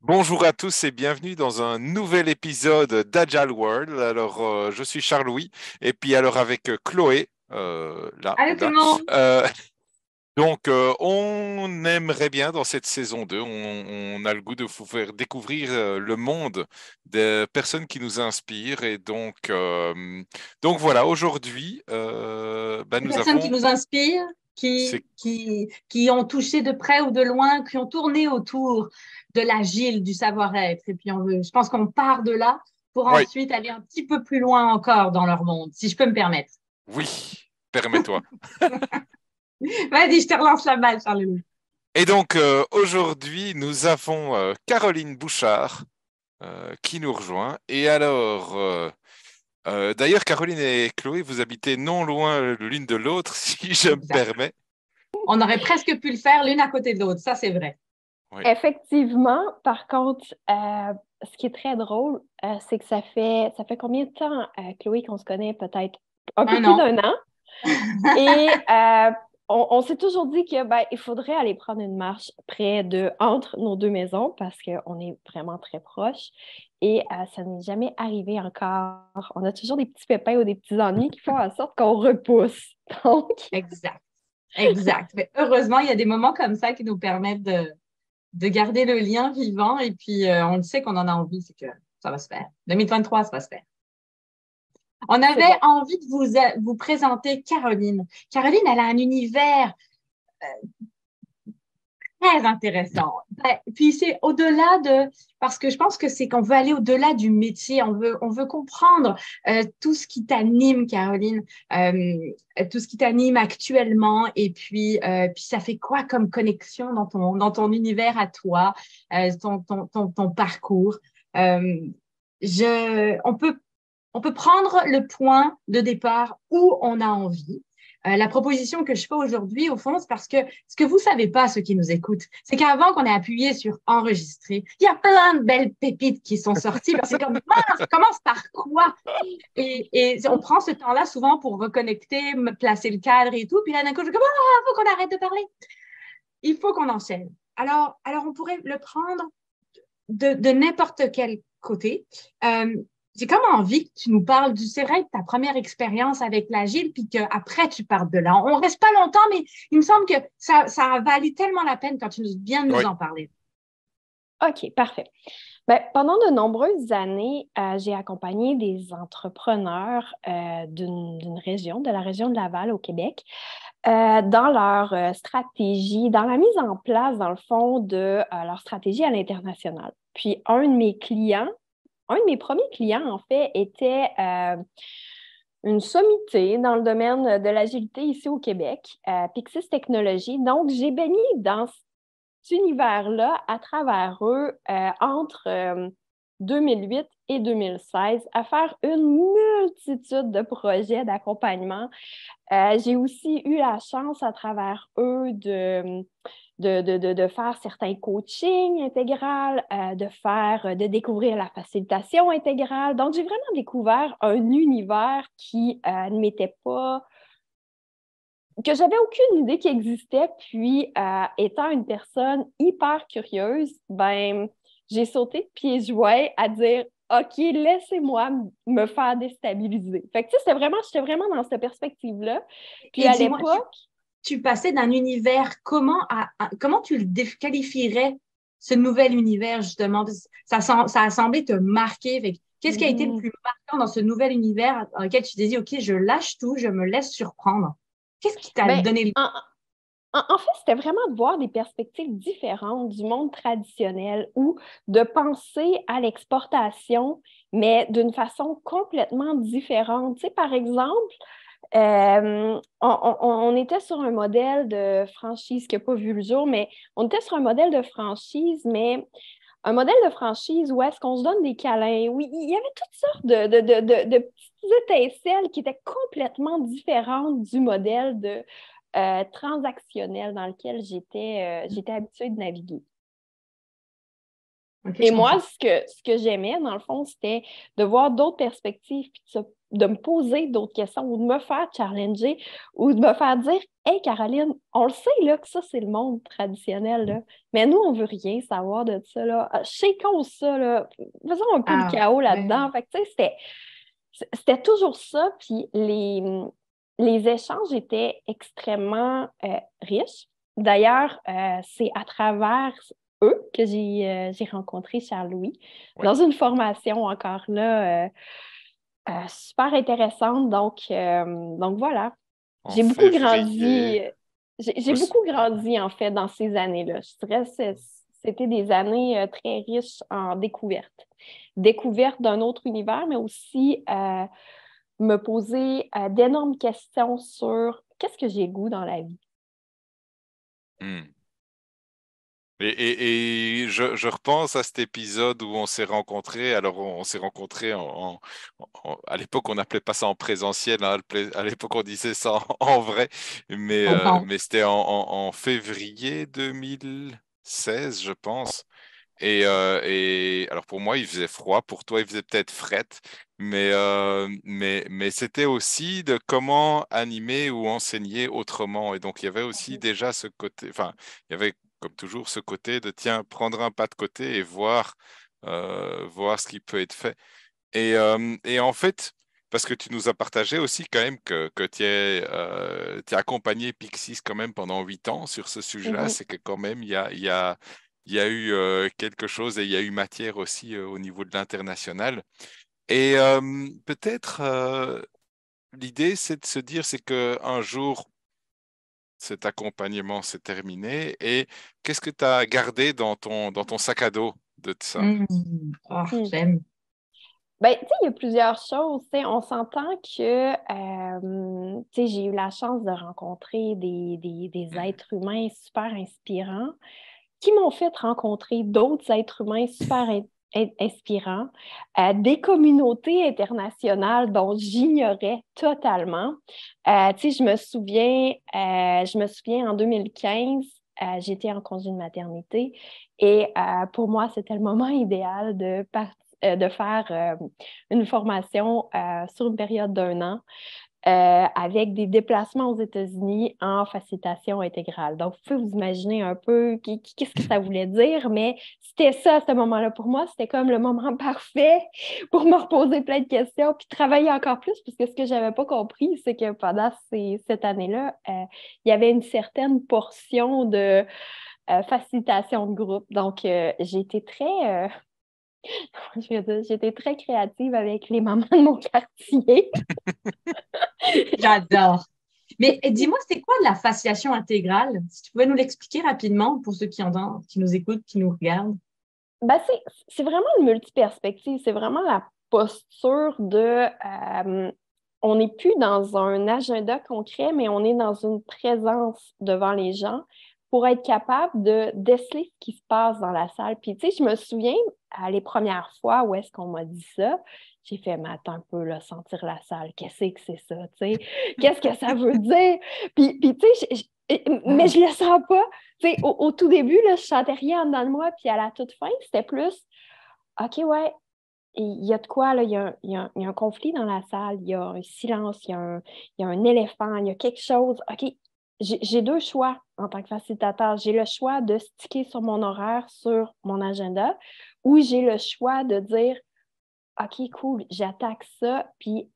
Bonjour à tous et bienvenue dans un nouvel épisode d'Agile World. Alors, je suis Charles-Louis et puis alors avec Chloé, là ou Allô tout le là. monde! Euh, on aimerait bien dans cette saison 2, on a le goût de vous faire découvrir le monde des personnes qui nous inspirent et donc voilà, aujourd'hui, Des nous personnes qui avons... nous inspirent, C'est qui ont touché de près ou de loin, qui ont tourné autour de l'agile, du savoir-être. Et puis je pense qu'on part de là pour Oui, ensuite aller un petit peu plus loin encore dans leur monde, si je peux me permettre. oui, permets-toi. Vas-y, je te relance la balle, Charles. Et donc aujourd'hui, nous avons Caroline Bouchard qui nous rejoint. Et alors, d'ailleurs, Caroline et Chloé, vous habitez non loin l'une de l'autre, si je me Exact. permets. On aurait presque pu le faire l'une à côté de l'autre, ça c'est vrai. Oui. Effectivement, par contre, ce qui est très drôle, c'est que ça fait combien de temps, Chloé, qu'on se connaît? Peut-être un peu Un plus an. d'un an. Et on s'est toujours dit que il faudrait aller prendre une marche entre nos deux maisons parce qu'on est vraiment très proches. Et ça n'est jamais arrivé encore. On a toujours des petits pépins ou des petits ennuis qui font en sorte qu'on repousse. Donc, Exact. Exact. Mais heureusement, il y a des moments comme ça qui nous permettent de garder le lien vivant et puis on le sait qu'on en a envie, c'est que ça va se faire. 2023, ça va se faire. On c'est avait bon. envie de vous présenter Caroline. Caroline, elle a un univers très intéressant. Puis c'est au-delà parce que je pense que c'est qu'on veut aller au-delà du métier, on veut comprendre tout ce qui t'anime, Caroline, tout ce qui t'anime actuellement, et puis ça fait quoi comme connexion dans ton univers à toi, ton parcours. Euh, on peut prendre le point de départ où on a envie. La proposition que je fais aujourd'hui, au fond, c'est parce que ce que vous ne savez pas, ceux qui nous écoutent, c'est qu'avant qu'on ait appuyé sur enregistrer, il y a plein de belles pépites qui sont sorties. Parce que c'est comme, mince, commence par quoi? Et on prend ce temps-là souvent pour reconnecter, me placer le cadre et tout. Puis là, d'un coup, je suis comme, ah, il faut qu'on arrête de parler. Il faut qu'on enchaîne. Alors, on pourrait le prendre de n'importe quel côté. Euh, j'ai comme envie que tu nous parles c'est vrai, de ta première expérience avec l'agile, puis qu'après, tu partes de là. On ne reste pas longtemps, mais il me semble que ça a valu tellement la peine quand tu viens de nous Oui. en parler. OK, parfait. Pendant de nombreuses années, j'ai accompagné des entrepreneurs d'une région, de la région de Laval au Québec, dans leur stratégie, dans la mise en place, dans le fond, de leur stratégie à l'international. Puis, un de mes premiers clients, en fait, était une sommité dans le domaine de l'agilité ici au Québec, Pixis Technologies. Donc, j'ai baigné dans cet univers-là à travers eux entre 2008 et 2016 à faire une multitude de projets d'accompagnement. J'ai aussi eu la chance à travers eux de faire certains coachings intégral, de découvrir la facilitation intégrale. Donc, j'ai vraiment découvert un univers qui ne m'était pas que j'avais aucune idée qu'il existait. Puis, étant une personne hyper curieuse, j'ai sauté de pieds joints à dire OK, laissez-moi me faire déstabiliser. Fait que, tu sais, j'étais vraiment dans cette perspective-là. Puis, Et à dis-moi, tu, l'époque, tu passais d'un univers, comment tu le qualifierais, ce nouvel univers, justement? Ça a semblé te marquer. Qu'est-ce qui a été le hmm, plus marquant dans ce nouvel univers dans lequel tu t'es dit, OK, je lâche tout, je me laisse surprendre? Qu'est-ce qui t'a ben, donné le... en fait, c'était vraiment de voir des perspectives différentes du monde traditionnel ou de penser à l'exportation, mais d'une façon complètement différente. Tu sais, par exemple, on était sur un modèle de franchise qui n'a pas vu le jour, mais on était sur un modèle de franchise, mais un modèle de franchise où est-ce qu'on se donne des câlins. Oui, il y avait toutes sortes de petites étincelles qui étaient complètement différentes du modèle transactionnel dans lequel j'étais habituée de naviguer. OK, Et je moi, comprends. ce que j'aimais, dans le fond, c'était de voir d'autres perspectives, puis de me poser d'autres questions ou de me faire challenger ou de me faire dire Hey Caroline, on le sait là, que ça, c'est le monde traditionnel, là, mais nous, on veut rien savoir de ça. Là. Shakons ça, là. Faisons un peu le Ah, chaos ouais. là-dedans. Fait que, tu sais, c'était toujours ça, puis les échanges étaient extrêmement riches. D'ailleurs, c'est à travers eux que j'ai rencontré Charles-Louis Ouais. dans une formation encore là super intéressante. Donc voilà, En j'ai beaucoup grandi. février. J'ai Vous... beaucoup grandi en fait dans ces années-là. Je dirais que c'était des années très riches en découvertes. Découverte d'un autre univers, mais aussi me poser d'énormes questions sur qu'est-ce que j'ai le goût dans la vie. Hmm. Et je repense à cet épisode où on s'est rencontrés. Alors, on s'est rencontrés à l'époque, on n'appelait pas ça en présentiel. Hein, à l'époque, on disait ça en vrai. Je comprends. Mais c'était en février 2016, je pense. Et alors, pour moi, il faisait froid. Pour toi, il faisait peut-être fret. Mais c'était aussi de comment animer ou enseigner autrement. Et donc, il y avait aussi déjà ce côté. Enfin, il y avait comme toujours, ce côté de, tiens, prendre un pas de côté et voir ce qui peut être fait. Et en fait, parce que tu nous as partagé aussi quand même que tu as accompagné Pixis quand même pendant 8 ans sur ce sujet-là, Mhm. c'est que quand même, il y a eu quelque chose et il y a eu matière aussi au niveau de l'international. Et peut-être l'idée, c'est de se dire, c'est qu'un jour, cet accompagnement s'est terminé. Et qu'est-ce que tu as gardé dans ton sac à dos de ça? Hmm. Oh, Hmm. j'aime. Ben, tu sais, il y a plusieurs choses. Tu sais, on s'entend que tu sais, j'ai eu la chance de rencontrer des êtres humains super inspirants qui m'ont fait rencontrer d'autres êtres humains super inspirants, des communautés internationales dont j'ignorais totalement. Tu sais, je me souviens en 2015, j'étais en congé de maternité et pour moi, c'était le moment idéal de faire une formation sur une période d'1 an avec des déplacements aux États-Unis en facilitation intégrale. Donc, vous pouvez vous imaginer un peu qu'est-ce que ça voulait dire, mais c'était ça à ce moment-là. Pour moi, c'était comme le moment parfait pour me reposer plein de questions puis travailler encore plus, parce que ce que je n'avais pas compris, c'est que pendant cette année-là, il y avait une certaine portion de facilitation de groupe. Donc, j'ai été très... je veux dire, j'étais très créative avec les mamans de mon quartier. J'adore. Mais dis-moi, c'est quoi de la fasciation intégrale? Si tu pouvais nous l'expliquer rapidement pour ceux qui entendent, qui nous écoutent, qui nous regardent. Ben, c'est vraiment le multiperspective, c'est vraiment la posture de on n'est plus dans un agenda concret, mais on est dans une présence devant les gens pour être capable de déceler ce qui se passe dans la salle. Puis, tu sais, je me souviens, les premières fois où est-ce qu'on m'a dit ça, j'ai fait, mais attends un peu, là, sentir la salle, qu'est-ce que c'est ça, tu sais? Qu'est-ce que ça veut dire? Puis tu sais, mais Wow. je le sens pas. Tu sais, au tout début, là, je sentais rien en dedans de moi, puis à la toute fin, c'était plus, OK, ouais, il y a de quoi, là, il y a un conflit dans la salle, il y a un silence, il y a un éléphant, il y a quelque chose. OK, j'ai deux choix en tant que facilitateur. J'ai le choix de sticker sur mon horaire, sur mon agenda, ou j'ai le choix de dire, OK, cool, j'attaque ça, puis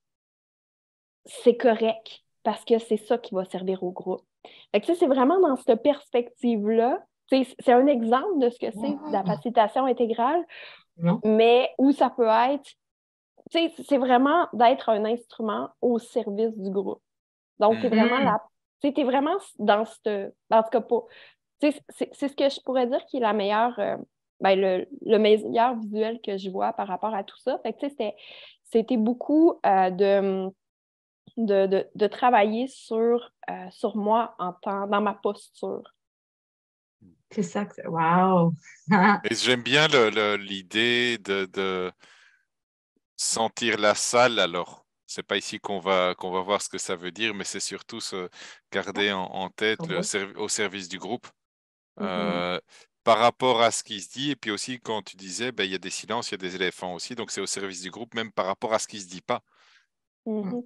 c'est correct, parce que c'est ça qui va servir au groupe. Fait que, tu sais, c'est vraiment dans cette perspective-là. Tu sais, c'est un exemple de ce que c'est de la Wow. facilitation intégrale, Non? mais où ça peut être, tu sais, c'est vraiment d'être un instrument au service du groupe. Donc, tu es Hmm. vraiment Hmm. là, tu sais, t'es vraiment dans cette, en tout cas pas, tu sais, c'est ce que je pourrais dire qui est la meilleure, ben, le meilleur visuel que je vois par rapport à tout ça. Fait que, tu sais, c'était beaucoup de travailler sur moi dans ma posture. C'est ça que c'est. Wow. Et j'aime bien l'idée de sentir la salle. Alors, c'est pas ici qu'on va voir ce que ça veut dire, mais c'est surtout se garder en tête Trop beau. au service du groupe. Mhm. Euh, par rapport à ce qui se dit. Et puis aussi, quand tu disais, ben, il y a des silences, il y a des éléphants aussi. Donc, c'est au service du groupe, même par rapport à ce qui se dit pas. Mhm.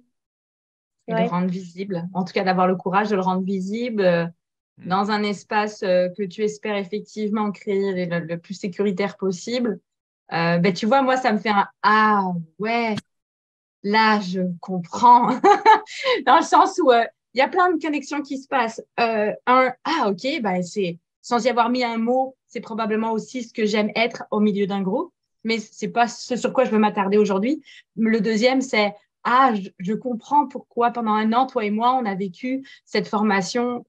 Et le Ouais. rendre visible. En tout cas, d'avoir le courage de le rendre visible Mm. dans un espace que tu espères effectivement créer le plus sécuritaire possible. Ben, tu vois, moi, ça me fait un ah ouais, là, je comprends. Dans le sens où il y a plein de connexions qui se passent. Ah, ok, ben, c'est sans y avoir mis un mot, c'est probablement aussi ce que j'aime être au milieu d'un groupe, mais c'est pas ce sur quoi je veux m'attarder aujourd'hui. Le deuxième, c'est ah, je comprends pourquoi pendant un an, toi et moi, on a vécu cette formation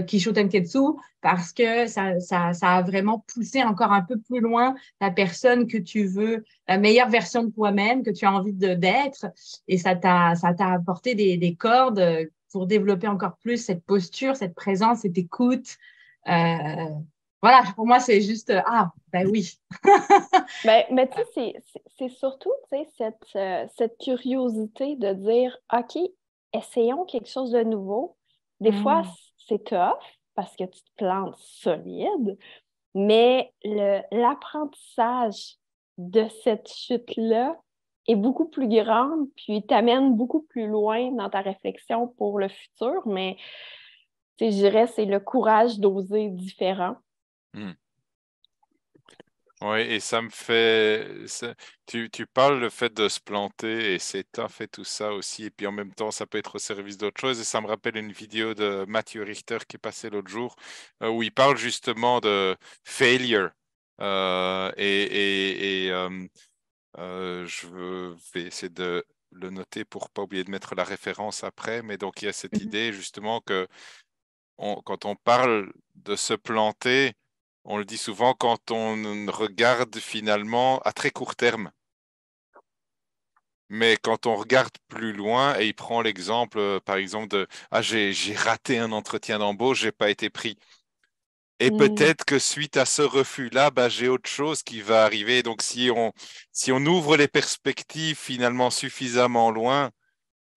Kisho Tenketsu parce que ça a vraiment poussé encore un peu plus loin la personne que tu veux, la meilleure version de toi-même que tu as envie d'être. Et ça t'a apporté des cordes pour développer encore plus cette posture, cette présence, cette écoute. Euh, voilà, pour moi, c'est juste, ah, ben oui. Mais tu sais, c'est surtout, tu sais, cette curiosité de dire, OK, essayons quelque chose de nouveau. Des fois, Mm. c'est tough parce que tu te plantes solide, mais l'apprentissage de cette chute-là est beaucoup plus grande, puis t'amène beaucoup plus loin dans ta réflexion pour le futur, mais tu sais, je dirais, c'est le courage d'oser différent. Mm. Oui, et ça me fait. Tu parles le fait de se planter et c'est tough et tout ça aussi. Et puis en même temps, ça peut être au service d'autre chose. Et ça me rappelle une vidéo de Mathieu Richter qui est passée l'autre jour où il parle justement de failure. Je vais essayer de le noter pour pas oublier de mettre la référence après. Mais donc il y a cette Mhm. idée justement que quand on parle de se planter, on le dit souvent quand on regarde finalement à très court terme. Mais quand on regarde plus loin, et il prend l'exemple, par exemple, de ah, j'ai raté un entretien d'embauche, j'ai pas été pris. Et Mm. peut-être que suite à ce refus-là, bah, j'ai autre chose qui va arriver. Donc, si on ouvre les perspectives finalement suffisamment loin,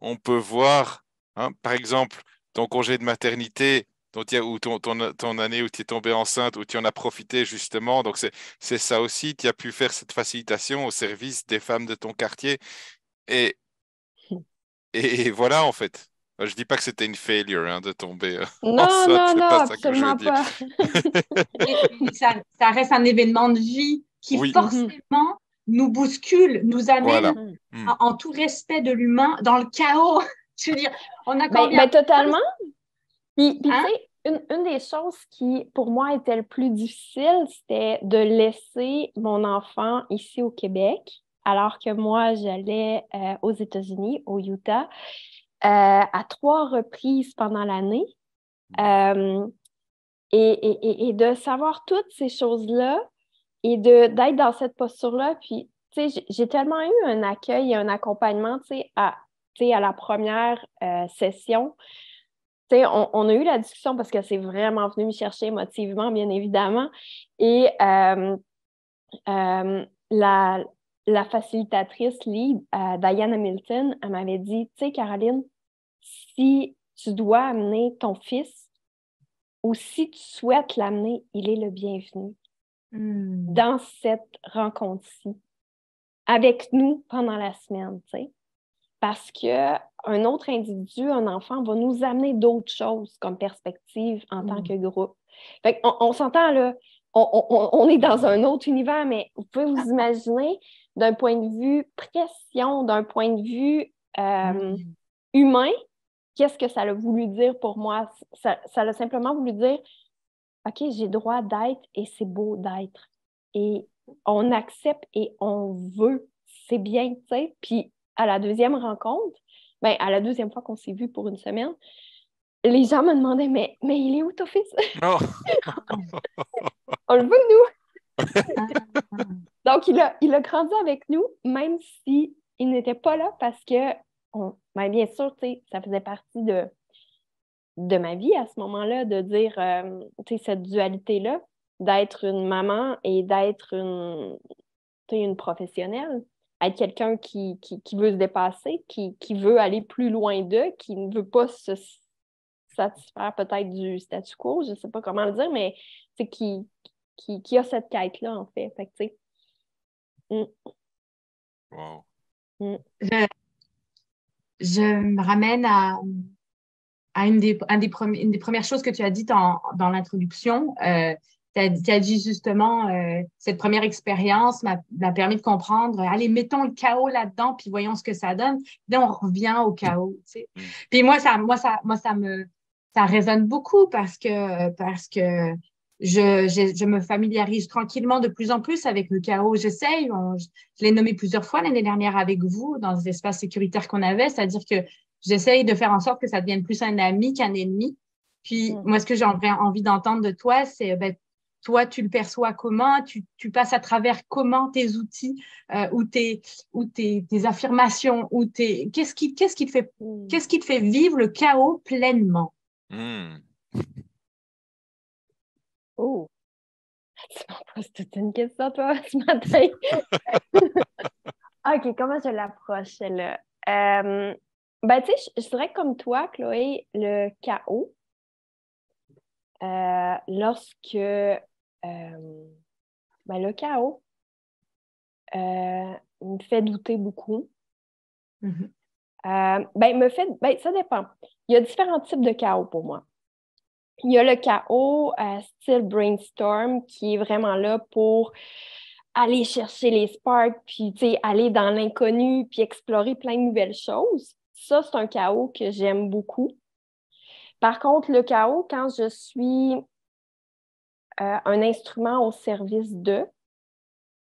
on peut voir, hein, par exemple, ton congé de maternité, ou ton année où tu es tombée enceinte, où tu en as profité justement. Donc, c'est ça aussi, tu as pu faire cette facilitation au service des femmes de ton quartier. Et, et voilà, en fait. Je dis pas que c'était une failure, hein, de tomber Non, enceinte, non, c'est non, pas ça que je veux absolument dire. pas. Mais ça reste un événement de vie qui Oui, Mhm. forcément nous bouscule, nous amène voilà. Mhm. Hmm. en tout respect de l'humain dans le chaos. Je veux dire, on a combien Ben, de totalement. Puis tu hein? sais, une des choses qui, pour moi, était le plus difficile, c'était de laisser mon enfant ici au Québec, alors que moi, j'allais aux États-Unis, au Utah, à 3 reprises pendant l'année. Euh, et de savoir toutes ces choses-là et d'être dans cette posture-là. Puis, tu sais, j'ai tellement eu un accueil et un accompagnement, tu sais, à la première session. Tu sais, on a eu la discussion parce que c'est vraiment venu me chercher émotivement, bien évidemment. Et la, la facilitatrice lead, Diane Hamilton, elle m'avait dit, tu sais, Caroline, si tu dois amener ton fils ou si tu souhaites l'amener, il est le bienvenu Hmm. dans cette rencontre-ci, avec nous pendant la semaine, tu sais. Parce qu'un autre individu, un enfant, va nous amener d'autres choses comme perspective en tant Hmm. que groupe. Fait on s'entend là, on est dans un autre univers, mais vous pouvez vous imaginer d'un point de vue pression, d'un point de vue Hmm. humain, qu'est-ce que ça a voulu dire pour moi? Ça a simplement voulu dire, OK, j'ai droit d'être et c'est beau d'être. Et on accepte et on veut. C'est bien, tu sais. Puis à la deuxième rencontre, ben, à la deuxième fois qu'on s'est vu pour une semaine, les gens me demandaient, mais il est où ton fils? Oh. On le veut, nous. Ah. Donc, il a grandi avec nous, même si il n'était pas là parce que, ben, bien sûr, tu sais, ça faisait partie de ma vie à ce moment-là, de dire, tu sais, cette dualité-là, d'être une maman et d'être tu sais, une professionnelle, être quelqu'un qui veut se dépasser, qui veut aller plus loin d'eux, qui ne veut pas se satisfaire peut-être du statu quo, je ne sais pas comment le dire, mais c'est qui a cette quête-là, en fait. Fait que, tu sais, Wow. Je, je me ramène à une des premières choses que tu as dites dans l'introduction. Tu as dit justement, cette première expérience m'a permis de comprendre, allez, mettons le chaos là-dedans, puis voyons ce que ça donne. Puis là, on revient au chaos, tu sais. Puis ça résonne beaucoup parce que je me familiarise tranquillement de plus en plus avec le chaos. J'essaye, je l'ai nommé plusieurs fois l'année dernière avec vous dans les espaces sécuritaires qu'on avait, c'est-à-dire que j'essaye de faire en sorte que ça devienne plus un ami qu'un ennemi. Puis moi, ce que j'ai envie d'entendre de toi, c'est toi, tu le perçois comment, tu passes à travers comment tes outils ou tes affirmations ou qu'est-ce qui te fait vivre le chaos pleinement? Oh, tu m'en poses toute une question, toi, ce matin. OK, comment je l'approche, celle-là? Ben, tu sais, je dirais comme toi, Chloé, le chaos, lorsque ben, le chaos me fait douter beaucoup. Ben, ça dépend. Il y a différents types de chaos pour moi. Il y a le chaos style brainstorm qui est vraiment là pour aller chercher les sparks, puis aller dans l'inconnu, puis explorer plein de nouvelles choses. Ça, c'est un chaos que j'aime beaucoup. Par contre, le chaos, quand je suis un instrument au service d'eux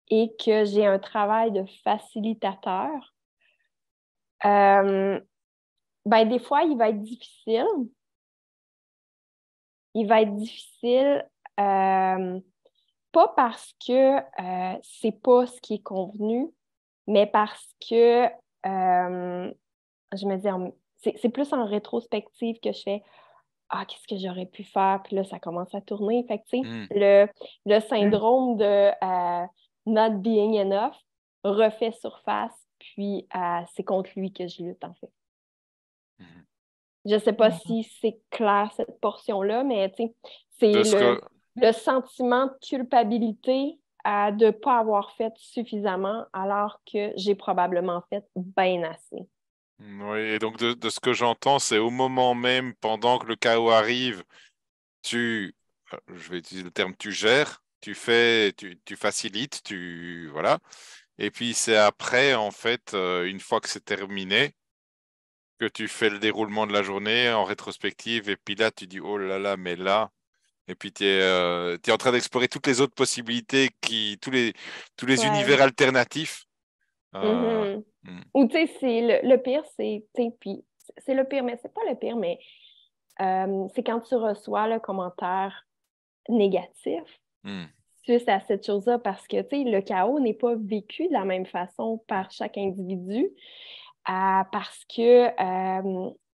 et que j'ai un travail de facilitateur, ben, des fois, il va être difficile. Il va être difficile, pas parce que c'est pas ce qui est convenu, mais parce que je me dis, c'est plus en rétrospective que je fais qu'est-ce que j'aurais pu faire? Puis là, ça commence à tourner. Fait que, tu sais, le syndrome de not being enough refait surface, puis c'est contre lui que je lutte, en fait. Je ne sais pas si c'est clair, cette portion-là, mais tu sais, c'est le sentiment de culpabilité de ne pas avoir fait suffisamment alors que j'ai probablement fait bien assez. Oui, et donc de ce que j'entends, c'est au moment même, pendant que le chaos arrive, je vais utiliser le terme, tu gères, tu fais, tu facilites, voilà. Et puis c'est après, en fait, une fois que c'est terminé, que tu fais le déroulement de la journée en rétrospective, et puis là, tu dis, oh là là, mais là, et puis tu es en train d'explorer toutes les autres possibilités, tous les univers alternatifs. Ou tu sais, c'est le pire, puis c'est le pire, mais c'est pas le pire, mais c'est quand tu reçois le commentaire négatif suite à cette chose-là, parce que, tu sais, le chaos n'est pas vécu de la même façon par chaque individu, parce que,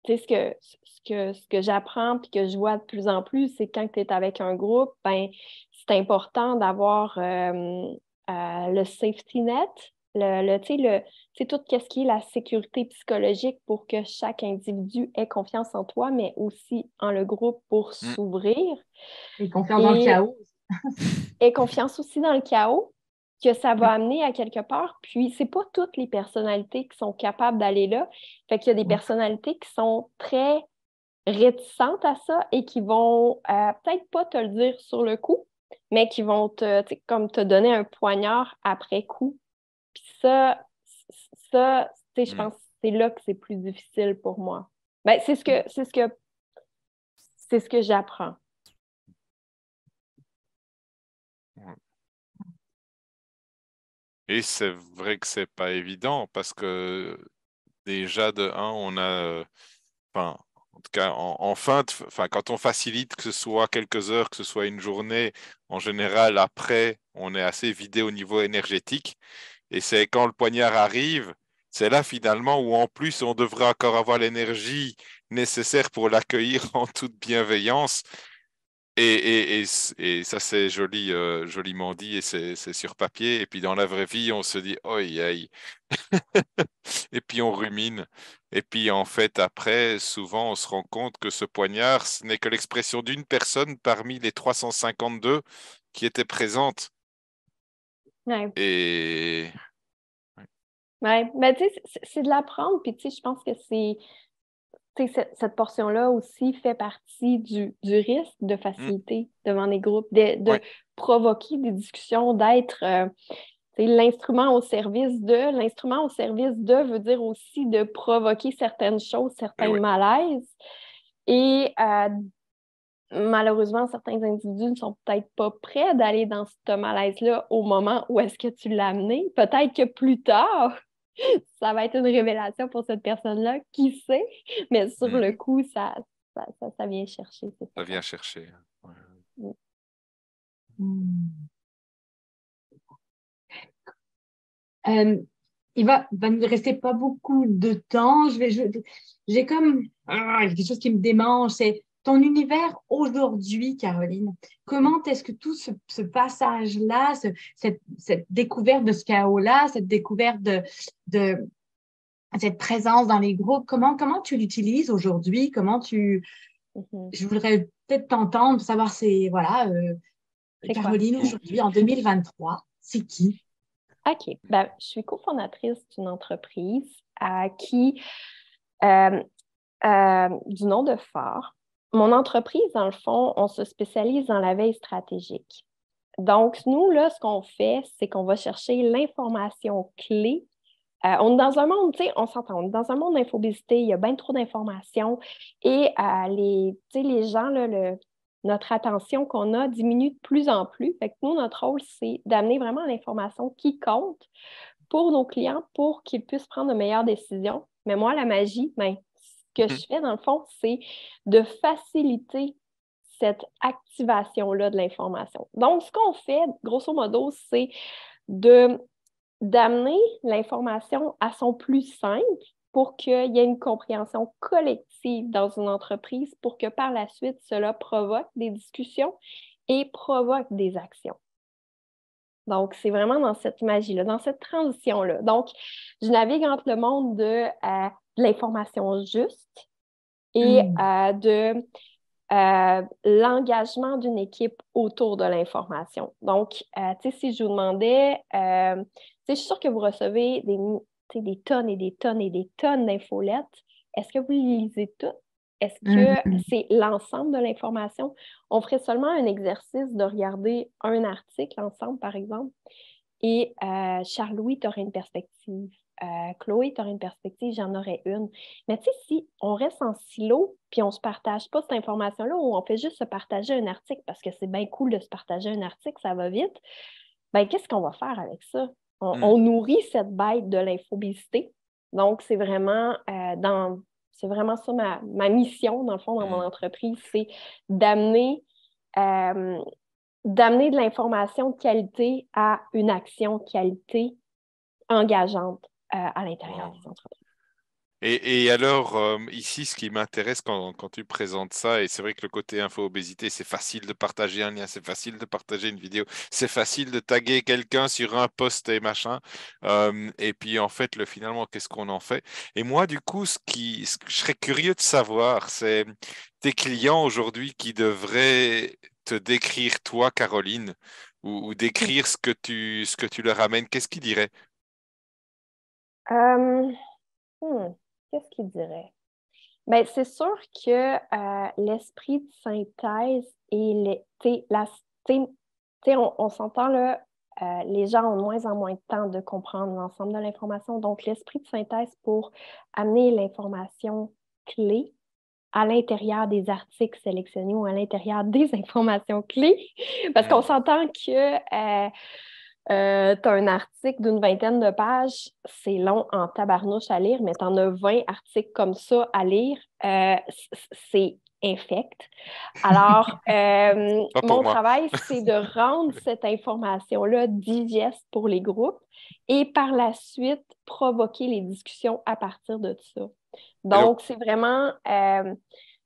tu sais, ce que j'apprends puis que je vois de plus en plus, c'est quand tu es avec un groupe, ben, c'est important d'avoir le safety net, tu sais, tout ce qui est la sécurité psychologique pour que chaque individu ait confiance en toi, mais aussi en le groupe pour s'ouvrir. Et confiance dans le chaos. Et confiance aussi dans le chaos que ça va amener à quelque part. Puis, c'est pas toutes les personnalités qui sont capables d'aller là. Fait qu'il y a des personnalités qui sont très réticentes à ça et qui vont peut-être pas te le dire sur le coup, mais qui vont comme te donner un poignard après coup. Puis ça, je pense que c'est là que c'est plus difficile pour moi. Ben, c'est ce que j'apprends. Et c'est vrai que c'est pas évident parce que déjà de un, on a, enfin, en tout cas, quand on facilite, que ce soit quelques heures, que ce soit une journée, en général, après, on est assez vidé au niveau énergétique. Et c'est quand le poignard arrive, c'est là finalement où en plus on devrait encore avoir l'énergie nécessaire pour l'accueillir en toute bienveillance. Et ça, c'est joli, joliment dit, et c'est sur papier. Et puis dans la vraie vie, on se dit, oi, aïe. Et puis on rumine. Et puis en fait, après, souvent, on se rend compte que ce poignard, ce n'est que l'expression d'une personne parmi les 352 qui étaient présentes. Ouais. Et Ouais. Ben, tu sais, c'est de l'apprendre, puis tu sais, je pense que c'est, tu sais, cette portion-là aussi fait partie du risque de mm, faciliter devant les groupes, de ouais, provoquer des discussions, d'être tu sais, l'instrument au service de. L'instrument au service de veut dire aussi de provoquer certaines choses, et certains ouais. malaises. Et malheureusement, certains individus ne sont peut-être pas prêts d'aller dans ce malaise-là au moment où est-ce que tu l'as amené. Peut-être que plus tard, ça va être une révélation pour cette personne-là, qui sait, mais sur le Mhm. coup, ça vient chercher, c'est Ça vient certain. chercher. Ouais. Hmm. Euh, va ne rester pas beaucoup de temps. J'ai comme quelque chose qui me démange. C'est ton univers aujourd'hui, Caroline. Comment est-ce que tout ce passage-là, cette découverte de ce chaos-là, cette découverte de cette présence dans les groupes, comment tu l'utilises aujourd'hui? Mhm. Je voudrais peut-être t'entendre, savoir voilà, C'est quoi? Caroline aujourd'hui, en 2023, c'est qui? OK. Ben, je suis cofondatrice d'une entreprise qui, euh, du nom de Phare. Mon entreprise, dans le fond, on se spécialise dans la veille stratégique. Donc, nous, là, ce qu'on fait, c'est qu'on va chercher l'information clé. On est dans un monde, tu sais, on s'entend, on est dans un monde d'infobésité, il y a bien trop d'informations et tu sais, les gens, là, notre attention qu'on a diminue de plus en plus. Fait que nous, notre rôle, c'est d'amener vraiment l'information qui compte pour nos clients pour qu'ils puissent prendre de meilleures décisions. Mais moi, la magie, ben, ce que Mhm. je fais, dans le fond, c'est de faciliter cette activation-là de l'information. Donc, ce qu'on fait, grosso modo, c'est de d'amener l'information à son plus simple pour qu'il y ait une compréhension collective dans une entreprise pour que par la suite, cela provoque des discussions et provoque des actions. Donc, c'est vraiment dans cette magie-là, dans cette transition-là. Donc, je navigue entre le monde de l'information juste et Hmm. de l'engagement d'une équipe autour de l'information. Donc, tu sais, si je vous demandais, tu sais, je suis sûre que vous recevez tu sais, des tonnes et des tonnes et des tonnes d'infolettes. Est-ce que vous les lisez toutes? Est-ce que Hmm. c'est l'ensemble de l'information? On ferait seulement un exercice de regarder un article ensemble, par exemple, et Charles-Louis, tu aurais une perspective. Chloé, tu aurais une perspective, j'en aurais une. Mais tu sais, si on reste en silo, puis on ne se partage pas cette information-là, ou on fait juste se partager un article, parce que c'est bien cool de se partager un article, ça va vite, ben qu'est-ce qu'on va faire avec ça? Mhm. On nourrit cette bête de l'infobésité. Donc, c'est vraiment ça ma mission, dans le fond, dans mon Mhm. entreprise, c'est d'amener euh, d'amener de l'information de qualité à une action de qualité engageante à l'intérieur Wow. des entreprises. Et alors, ici, ce qui m'intéresse quand tu présentes ça, et c'est vrai que le côté info-obésité, c'est facile de partager un lien, c'est facile de partager une vidéo, c'est facile de taguer quelqu'un sur un post et machin. Et puis, en fait, finalement, qu'est-ce qu'on en fait? Et moi, du coup, ce que je serais curieux de savoir, c'est tes clients aujourd'hui qui devraient te décrire, toi, Caroline, ou décrire ce que tu leur amènes. Qu'est-ce qu'ils diraient? Euh, Qu'est-ce qu'il dirait? Ben, c'est sûr que l'esprit de synthèse et on s'entend là, les gens ont de moins en moins de temps de comprendre l'ensemble de l'information. Donc, l'esprit de synthèse pour amener l'information clé à l'intérieur des articles sélectionnés ou à l'intérieur des informations clés. Parce qu'on Hmm. s'entend que tu as un article d'une vingtaine de pages, c'est long en tabarnouche à lire, mais tu en as 20 articles comme ça à lire, c'est infect. Alors, Pas pour mon moi. travail, c'est de rendre cette information-là digeste pour les groupes et par la suite, provoquer les discussions à partir de ça. Et donc, Donc, c'est vraiment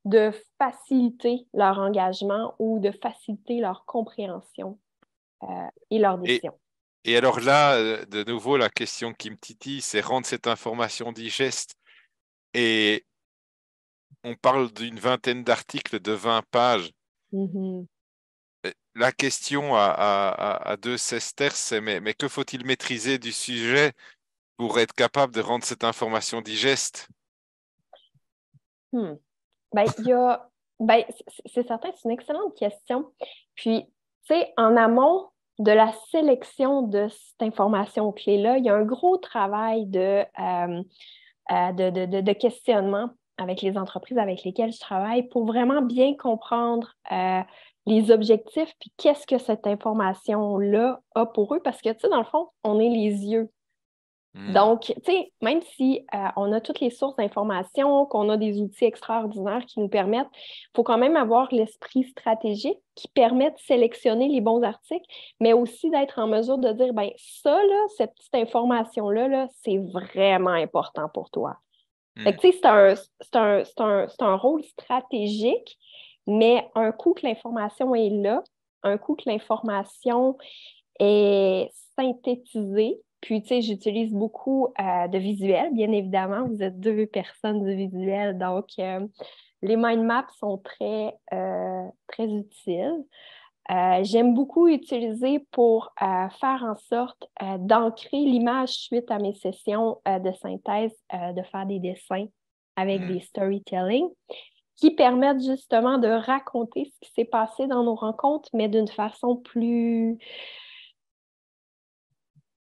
de faciliter leur engagement ou de faciliter leur compréhension et leur et, décision. Et alors là, de nouveau, la question qui me titille, c'est rendre cette information digeste. Et on parle d'une vingtaine d'articles de 20 pages. Mhm. La question à deux sesterces, c'est mais que faut-il maîtriser du sujet pour être capable de rendre cette information digeste? Hmm. Ben, il y a, ben, c'est certain, c'est une excellente question. Puis, tu sais, en amont de la sélection de cette information clé-là, il y a un gros travail de questionnement avec les entreprises avec lesquelles je travaille pour vraiment bien comprendre les objectifs, puis qu'est-ce que cette information-là a pour eux, parce que, tu sais, dans le fond, on est les yeux. Hmm. Donc, tu sais, même si on a toutes les sources d'informations, qu'on a des outils extraordinaires qui nous permettent, il faut quand même avoir l'esprit stratégique qui permet de sélectionner les bons articles, mais aussi d'être en mesure de dire, ben ça, là, cette petite information-là, là, c'est vraiment important pour toi. Fait Hmm. que, tu sais, c'est un rôle stratégique, mais un coup que l'information est là, un coup que l'information est synthétisée, puis, tu sais, j'utilise beaucoup de visuels, bien évidemment. Vous êtes deux personnes du visuel, donc les mind maps sont très utiles. J'aime beaucoup utiliser pour faire en sorte d'ancrer l'image suite à mes sessions de synthèse, de faire des dessins avec Hmm. des storytelling qui permettent justement de raconter ce qui s'est passé dans nos rencontres, mais d'une façon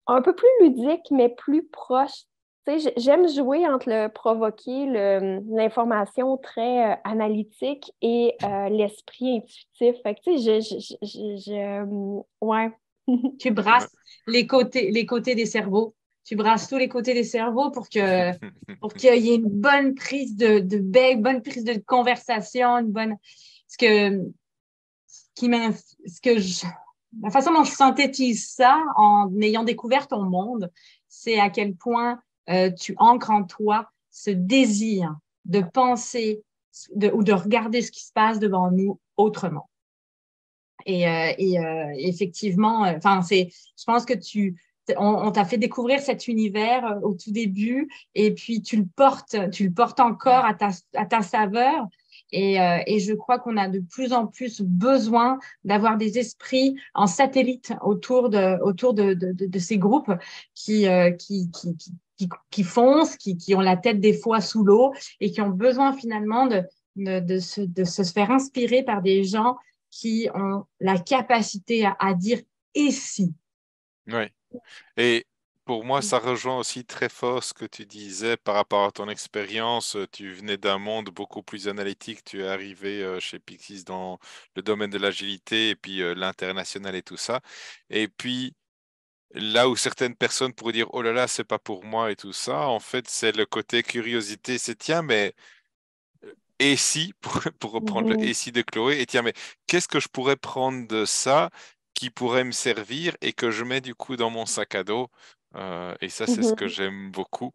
un peu plus ludique, mais plus proche. Tu sais, j'aime jouer entre le provoquer, l'information très analytique et l'esprit intuitif. Fait que, tu sais, ouais. Tu Ouais. brasses les côtés des cerveaux. Tu brasses tous les côtés des cerveaux pour qu'il y ait une bonne prise de bec, bonne prise de conversation, une bonne. Ce que, ce qui m'in- ce que je, la façon dont je synthétise ça en ayant découvert ton monde, c'est à quel point tu ancres en toi ce désir de penser ou de regarder ce qui se passe devant nous autrement. Effectivement, enfin, je pense que on t'a fait découvrir cet univers au tout début, et puis tu le portes encore à ta saveur. Et je crois qu'on a de plus en plus besoin d'avoir des esprits en satellite autour de ces groupes qui foncent, qui ont la tête des fois sous l'eau et qui ont besoin finalement de se faire inspirer par des gens qui ont la capacité à dire et si. Oui. Et pour moi, ça rejoint aussi très fort ce que tu disais par rapport à ton expérience. Tu venais d'un monde beaucoup plus analytique. Tu es arrivé chez Pixis dans le domaine de l'agilité et puis l'international et tout ça. Et puis, là où certaines personnes pourraient dire, oh là là, c'est pas pour moi et tout ça, en fait, c'est le côté curiosité. C'est tiens, mais et si, pour reprendre le Mhm. et si de Chloé, et tiens, mais qu'est-ce que je pourrais prendre de ça qui pourrait me servir et que je mets du coup dans mon sac à dos? Et ça, c'est ce que Mhm. j'aime beaucoup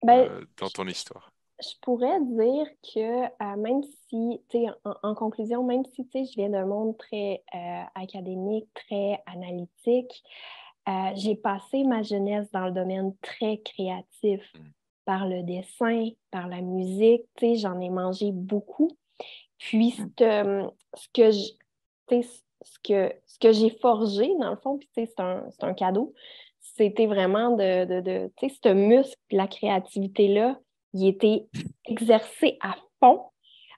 Ben, dans ton histoire. je pourrais dire que même si, tu sais, en conclusion, même si, tu sais, je viens d'un monde très académique, très analytique, j'ai passé ma jeunesse dans le domaine très créatif, Mm. par le dessin, par la musique, tu sais, j'en ai mangé beaucoup. Puis, ce que je, tu sais, ce que j'ai forgé, dans le fond, puis tu sais, c'est un cadeau, c'était vraiment tu sais, ce muscle, la créativité-là, il était exercé à fond.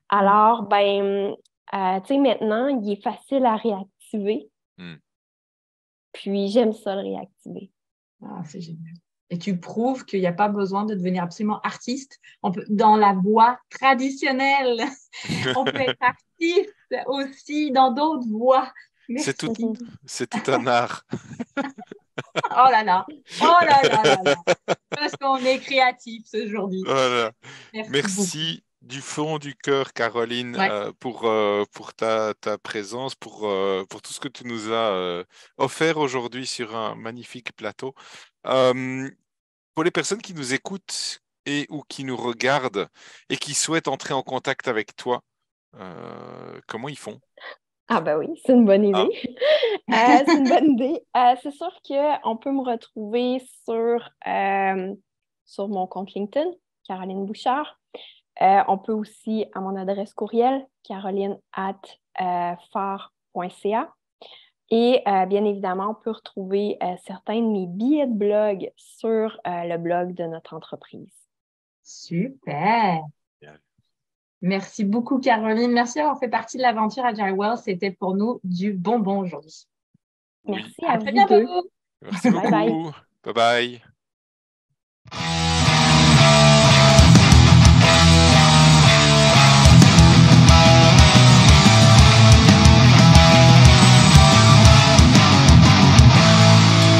Alors, ben, tu sais, maintenant, il est facile à réactiver, Mm. puis j'aime ça le réactiver. Ah, c'est génial. Et tu prouves qu'il n'y a pas besoin de devenir absolument artiste. Dans la voie traditionnelle, on peut être artiste aussi dans d'autres voies. C'est tout, Merci. c'est tout un art. Oh là là, oh là là là là. Parce qu'on est créatif ce aujourd'hui. Voilà. Merci beaucoup. Merci du fond du cœur, Caroline, Ouais. pour ta présence, pour tout ce que tu nous as offert aujourd'hui sur un magnifique plateau. Euh, pour les personnes qui nous écoutent et ou qui nous regardent et qui souhaitent entrer en contact avec toi, comment ils font? Ah ben oui, c'est une bonne idée. Ah, C'est une bonne idée. C'est sûr qu'on peut me retrouver sur mon compte LinkedIn, Caroline Bouchard. On peut aussi à mon adresse courriel, caroline@phare.ca. Et bien évidemment, on peut retrouver certains de mes billets de blog sur le blog de notre entreprise. Super! Merci beaucoup, Caroline. Merci d'avoir fait partie de l'aventure Agile Well. C'était pour nous du bonbon aujourd'hui. Oui. Merci à très vous bientôt. deux. Merci beaucoup. Bye bye. Bye bye.